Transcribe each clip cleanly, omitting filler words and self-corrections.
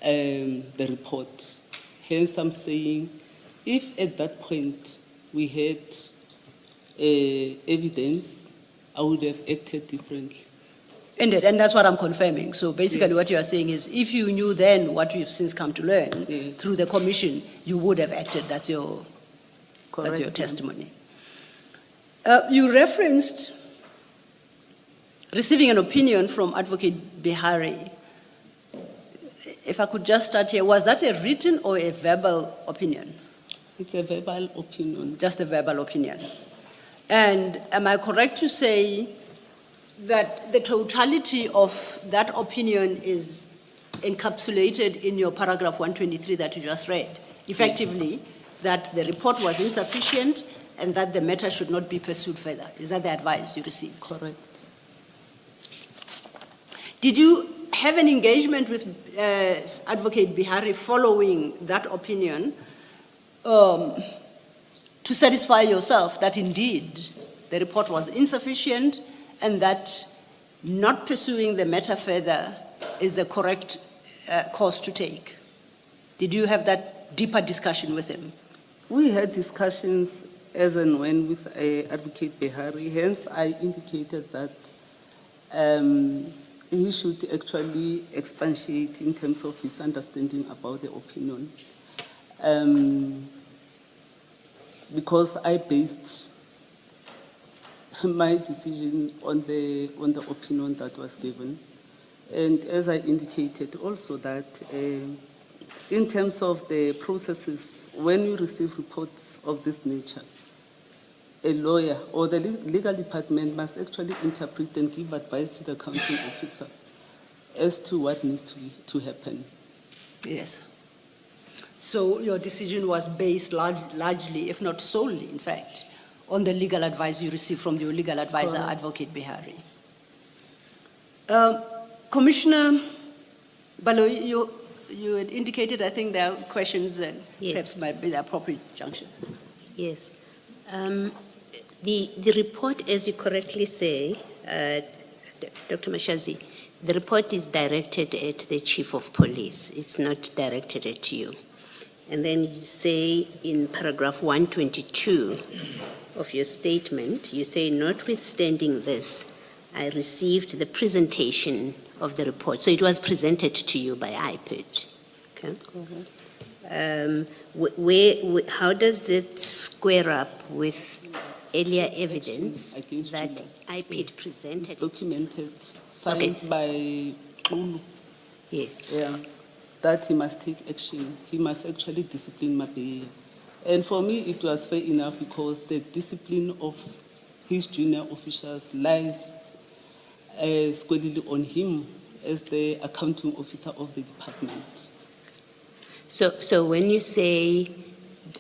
the report. Hence, I'm saying, if at that point we had evidence, I would have acted differently. Indeed, and that's what I'm confirming. So basically Yes. what you are saying is, if you knew then what you've since come to learn Yes. through the commission, you would have acted. That's your Correct. testimony. You referenced receiving an opinion from Advocate Bihari. If I could just start here, was that a written or a verbal opinion? It's a verbal opinion. Just a verbal opinion. And am I correct to say that the totality of that opinion is encapsulated in your paragraph 123 that you just read? Effectively, that the report was insufficient and that the matter should not be pursued further. Is that the advice you received? Correct. Did you have an engagement with Advocate Bihari following that opinion to satisfy yourself that indeed the report was insufficient and that not pursuing the matter further is the correct course to take? Did you have that deeper discussion with him? We had discussions as and when with Advocate Bihari. Hence, I indicated that he should actually expatiate in terms of his understanding about the opinion. Because I based my decision on the opinion that was given. And as I indicated also that in terms of the processes, when you receive reports of this nature, a lawyer or the legal department must actually interpret and give advice to the accounting officer as to what needs to happen. Yes. So your decision was based largely, if not solely, in fact, on the legal advice you received from your legal advisor, Correct. Advocate Bihari. Commissioner Balo, you had indicated, I think there are questions and Yes. perhaps might be the appropriate junction. Yes. The report, as you correctly say, Dr. Mashazi, the report is directed at the Chief of Police. It's not directed at you. And then you say in paragraph 122 of your statement, you say, notwithstanding this, I received the presentation of the report. So it was presented to you by IPID. Okay. How does that square up with earlier evidence Against that Julius. IPID Yes. presented? It's documented, signed Okay. by Ulu, Yes. that he must take action. He must actually discipline Mabea. And for me, it was fair enough because the discipline of his junior officials lies squarely on him as the accounting officer of the department. So when you say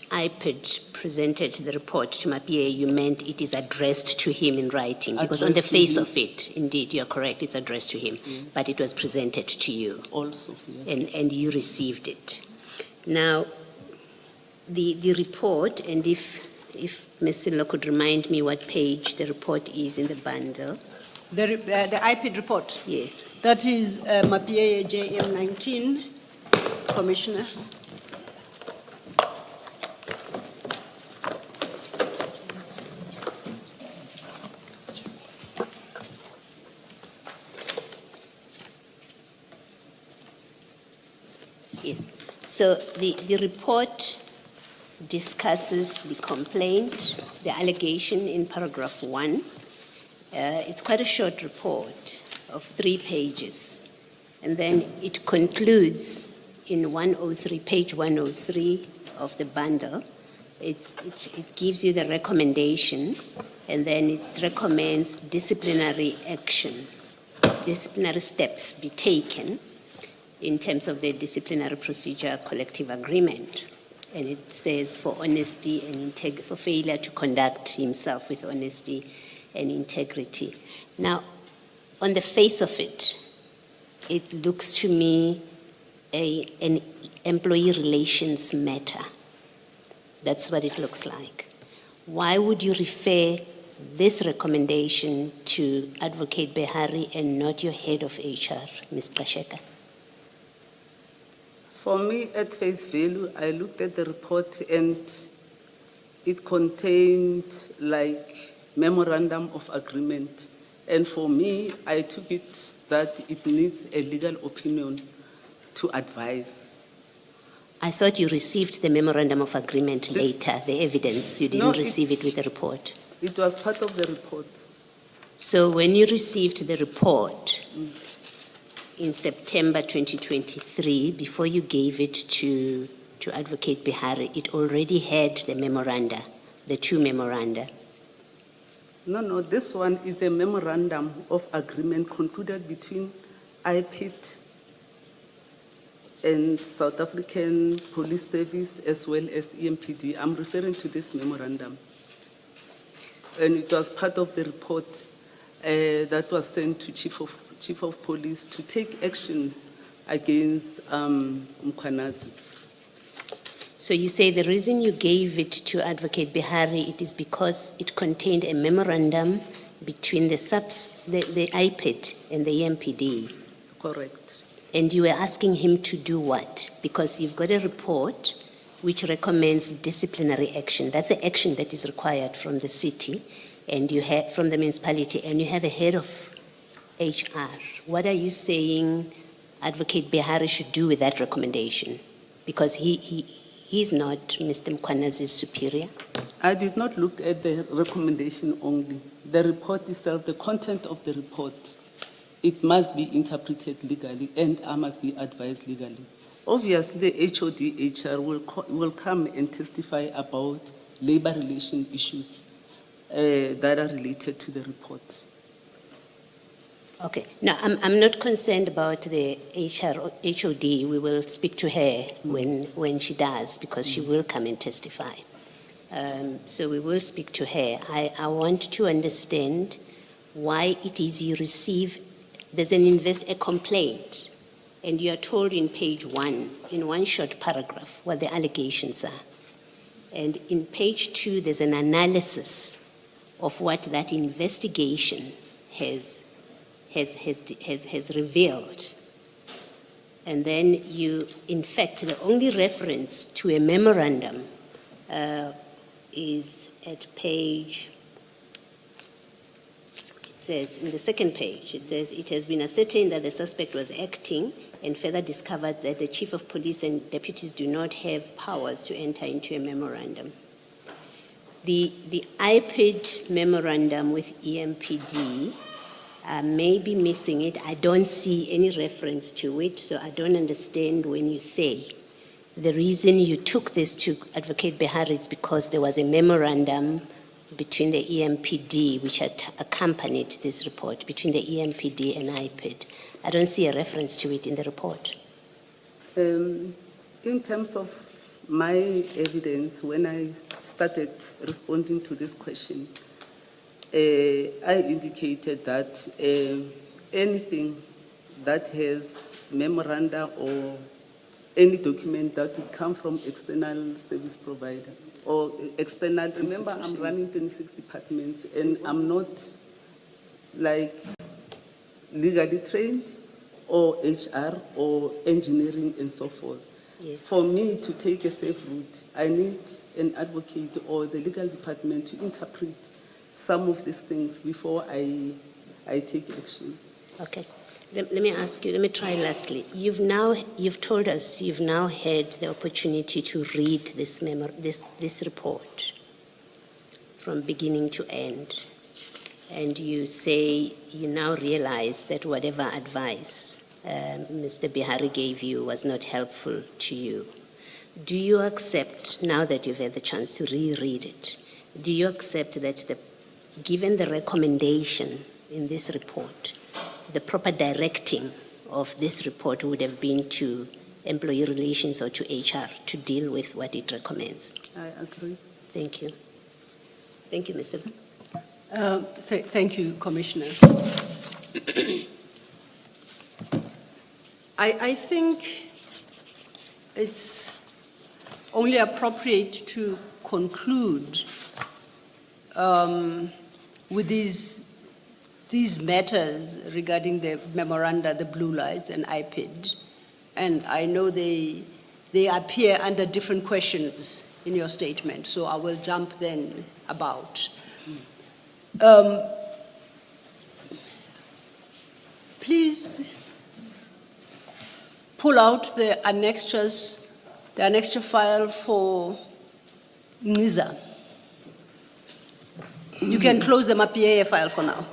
IPID presented the report to Mapie, you meant it is addressed to him in writing? Because on the Addressed to face him. of it, indeed, you're correct, it's addressed to him. Yes. But it was presented to you, Also, yes. and you received it. Now, the report, and if Ms. Silo could remind me what page the report is in the bundle. The IPID report, Yes. that is MAPA JM 19, Commissioner. Yes. So the report discusses the complaint, the allegation in paragraph 1. It's quite a short report of 3 pages. And then it concludes in 103, page 103 of the bundle. It gives you the recommendation, and then it recommends disciplinary action, disciplinary steps be taken in terms of the disciplinary procedure collective agreement. And it says for honesty and for failure to conduct himself with honesty and integrity. Now, on the face of it, it looks to me an employee relations matter. That's what it looks like. Why would you refer this recommendation to Advocate Behari and not your head of HR, Ms. Kasheka? For me, at face value, I looked at the report and it contained like memorandum of agreement. And for me, I took it that it needs a legal opinion to advise. I thought you received the memorandum of agreement This- later, the evidence. You didn't No, it- receive it with the report. It was part of the report. So when you received the report in September 2023, before you gave it to Advocate Bihari, it already had the memoranda, the two memoranda. No, this one is a memorandum of agreement concluded between IPID and South African Police Service as well as EMPD. I'm referring to this memorandum. And it was part of the report that was sent to Chief of Police to take action against Mkhwanazi. So you say the reason you gave it to Advocate Bihari, it is because it contained a memorandum between the IPID and the EMPD. Correct. And you were asking him to do what? Because you've got a report which recommends disciplinary action. That's the action that is required from the city and you have from the municipality, and you have a head of HR. What are you saying Advocate Bihari should do with that recommendation? Because he's not Mr. Mkhwanazi's superior. I did not look at the recommendation only. The report itself, the content of the report, it must be interpreted legally and I must be advised legally. Obviously, the HOD HR will come and testify about labor relation issues that are related to the report. Okay. Now, I'm not concerned about the HOD. We will speak to her when she does, because she will come and testify. So we will speak to her. I want to understand why it is you receive, there's a complaint, and you are told in page 1, in one short paragraph, what the allegations are. And in page 2, there's an analysis of what that investigation has revealed. And then you, in fact, the only reference to a memorandum is at page, it says, in the second page, it says, it has been ascertained that the suspect was acting and further discovered that the chief of police and deputies do not have powers to enter into a memorandum. The IPID memorandum with EMPD, may be missing it. I don't see any reference to it, so I don't understand when you say the reason you took this to Advocate Bihari is because there was a memorandum between the EMPD, which had accompanied this report, between the EMPD and IPID. I don't see a reference to it in the report. In terms of my evidence, when I started responding to this question, I indicated that anything that has memoranda or any document that would come from external service provider or external, remember I'm running 26 departments and I'm not like legally trained or HR or engineering and so forth. Yes. For me to take a safe route, I need an advocate or the legal department to interpret some of these things before I take action. Okay. Let me ask you, let me try lastly. You've told us you've now had the opportunity to read this report from beginning to end. And you say you now realize that whatever advice Mr. Bihari gave you was not helpful to you. Do you accept, now that you've had the chance to reread it, do you accept that given the recommendation in this report, the proper directing of this report would have been to employee relations or to HR to deal with what it recommends? I agree. Thank you. Thank you, Ms. Silva. Thank you, Commissioner. I think it's only appropriate to conclude with these matters regarding the memoranda, the blue lights and IPID, And I know they appear under different questions in your statement, so I will jump then about. Please pull out the annexures, the annexure file for NISA. You can close the MAPIA file for now.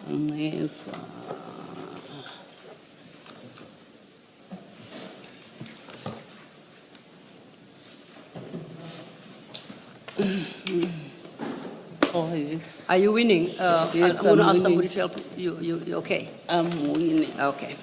Yes. Oh, yes. Are you winning? Yes, I'm going to I'm ask somebody winning. to help you. You okay? I'm winning. Okay.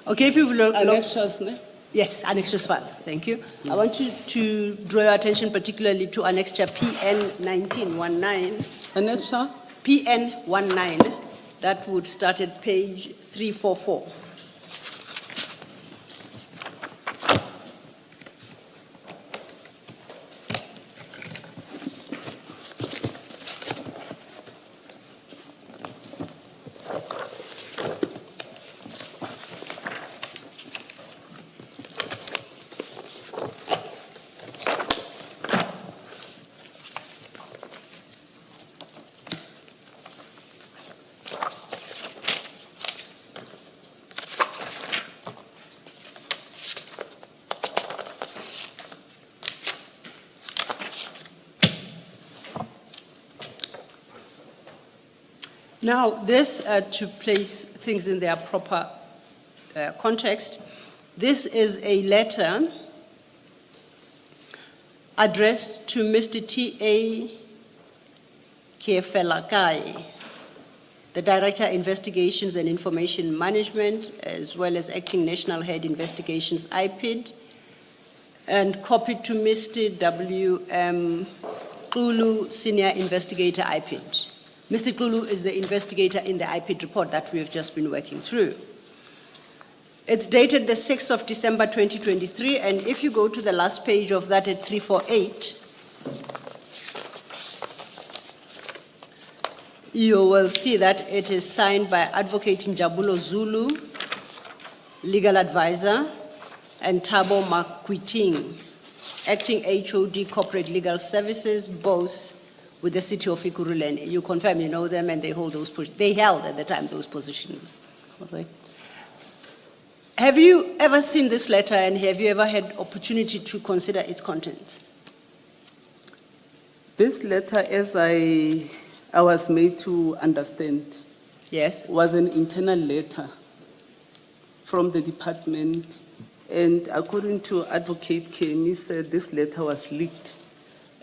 Okay, if you've looked. Annexures, ne? Yes, annexures file, thank you. I want you to draw your attention particularly to annexure PN 1919. Annexure? PN 19, that would start at page 344. Now, this, to place things in their proper context, this is a letter addressed to Mr. T.A. Kiefelakai, the Director, Investigations and Information Management, as well as Acting National Head Investigations, IPID, and copied to Mr. W.M. Kulu, Senior Investigator, IPID. Mr. Kulu is the investigator in the IPID report that we have just been working through. It's dated the 6th of December 2023, and if you go to the last page of that at 348, you will see that it is signed by Advocate Njabulo Zulu, legal advisor, and Thabo Makwiting, acting HOD Corporate Legal Services, both with the city of Ikuruleni. You confirm you know them and they hold those positions. They held at the time those positions. Correct. Have you ever seen this letter and have you ever had opportunity to consider its contents? This letter, as I was made to understand, Yes. was an internal letter from the department, and according to Advocate Kemi, said this letter was leaked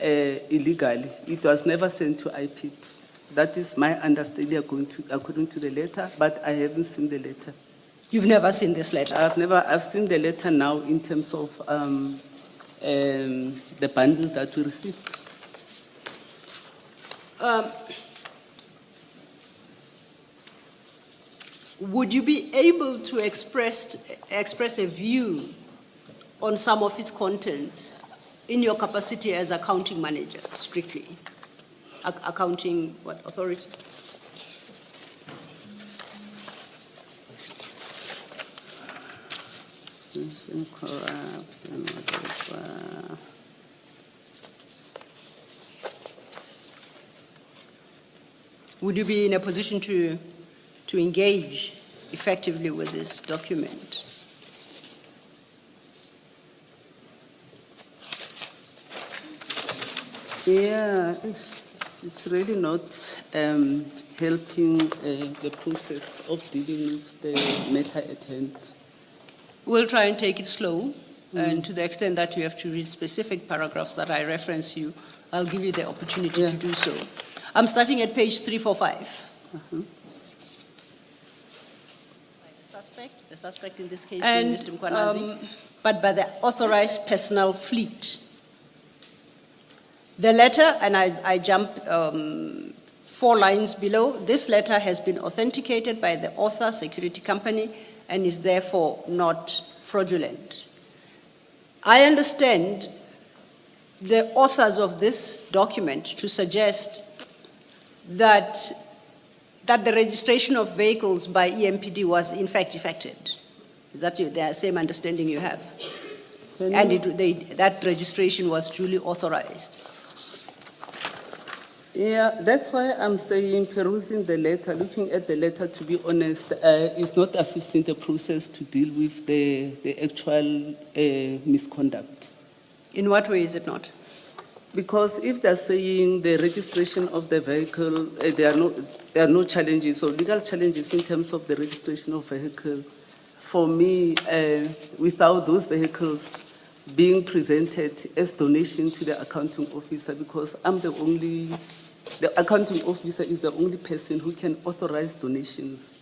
illegally. It was never sent to IPID. That is my understanding according to the letter, but I haven't seen the letter. You've never seen this letter? I've seen the letter now in terms of the bundle that we received. Would you be able to express a view on some of its contents in your capacity as accounting manager, strictly? Accounting, what, authority? Would you be in a position to engage effectively with this document? Yeah, it's really not helping the process of dealing with the matter at hand. We'll try and take it slow, and to the extent that you have to read specific paragraphs that I reference you, I'll give you the opportunity to do so. I'm starting at page 345. The suspect in this case being Mr. Mkwanazi, but by the authorized personnel fleet. The letter, and I jump 4 lines below, this letter has been authenticated by the author, security company, and is therefore not fraudulent. I understand the authors of this document to suggest that the registration of vehicles by EMPD was in fact effected? Is that the same understanding you have? And that registration was duly authorized? Yeah, that's why I'm saying perusing the letter, looking at the letter, to be honest, is not assisting the process to deal with the actual misconduct. In what way is it not? Because if they're saying the registration of the vehicle, there are no challenges or legal challenges in terms of the registration of vehicle. For me, without those vehicles being presented as donation to the accounting officer, because the accounting officer is the only person who can authorize donations.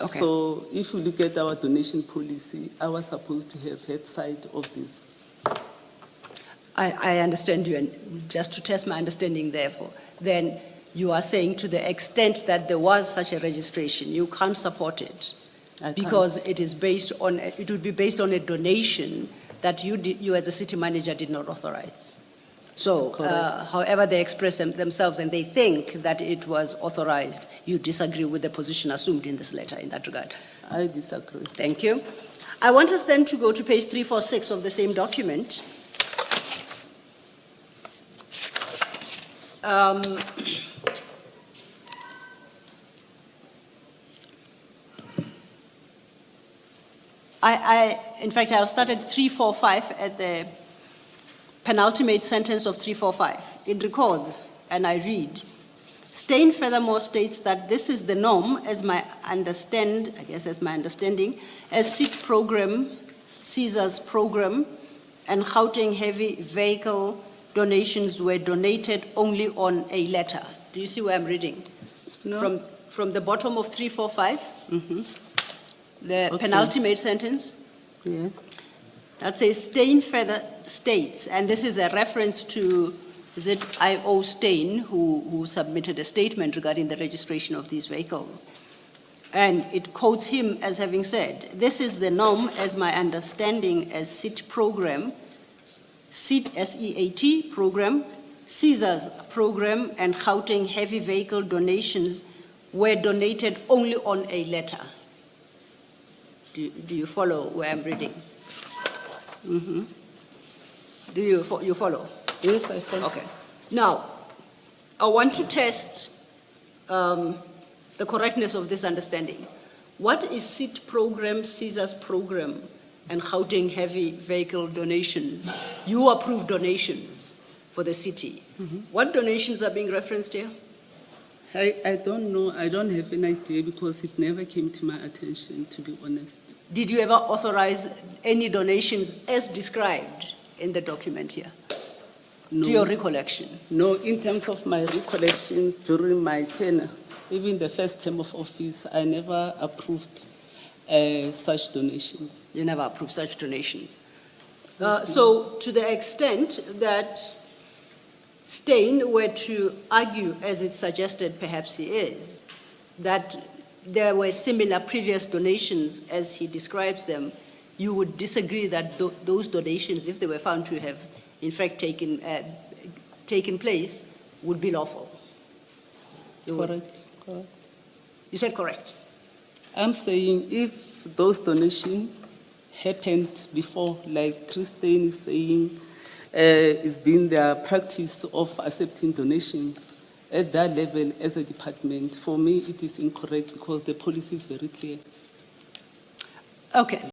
Okay. So if you look at our donation policy, I was supposed to have had sight of this. I understand you, and just to test my understanding therefore, then you are saying to the extent that there was such a registration, you can't support it I because it would be based on a donation that you as the city manager did not authorize. So, Correct. however they express themselves and they think that it was authorized, you disagree with the position assumed in this letter in that regard. I disagree. Thank you. I want us then to go to page 346 of the same document. In fact, I'll start at 345 at the penultimate sentence of 345. It records, and I read, Stein furthermore states that this is the norm as my understanding, as SIT program, Caesar's program, and Gauteng heavy vehicle donations were donated only on a letter. Do you see where I'm reading? No. From the bottom of 345, the Okay. penultimate sentence, Yes. that says Stein further states, and this is a reference to, is it I.O. Stein, who submitted a statement regarding the registration of these vehicles. And it quotes him as having said, this is the norm as my understanding as SIT program, SIT, S-E-A-T program, Caesar's program, and Gauteng heavy vehicle donations were donated only on a letter. Do you follow where I'm reading? Do you follow? Yes, I follow. Okay. Now, I want to test the correctness of this understanding. What is SIT program, Caesar's program, and Gauteng heavy vehicle donations? You approve donations for the city. What donations are being referenced here? I don't know. I don't have an idea because it never came to my attention, to be honest. Did you ever authorize any donations as described in the document here? No. To your recollection? No, in terms of my recollection during my tenure, even the first term of office, I never approved such donations. You never approved such donations. So to the extent that Stein were to argue, as it's suggested perhaps he is, that there were similar previous donations as he describes them, you would disagree that those donations, if they were found to have in fact taken place, would be lawful? Correct. You said correct. I'm saying if those donations happened before, like Christine is saying, it's been their practice of accepting donations at that level as a department. For me, it is incorrect because the policy is very clear. Okay.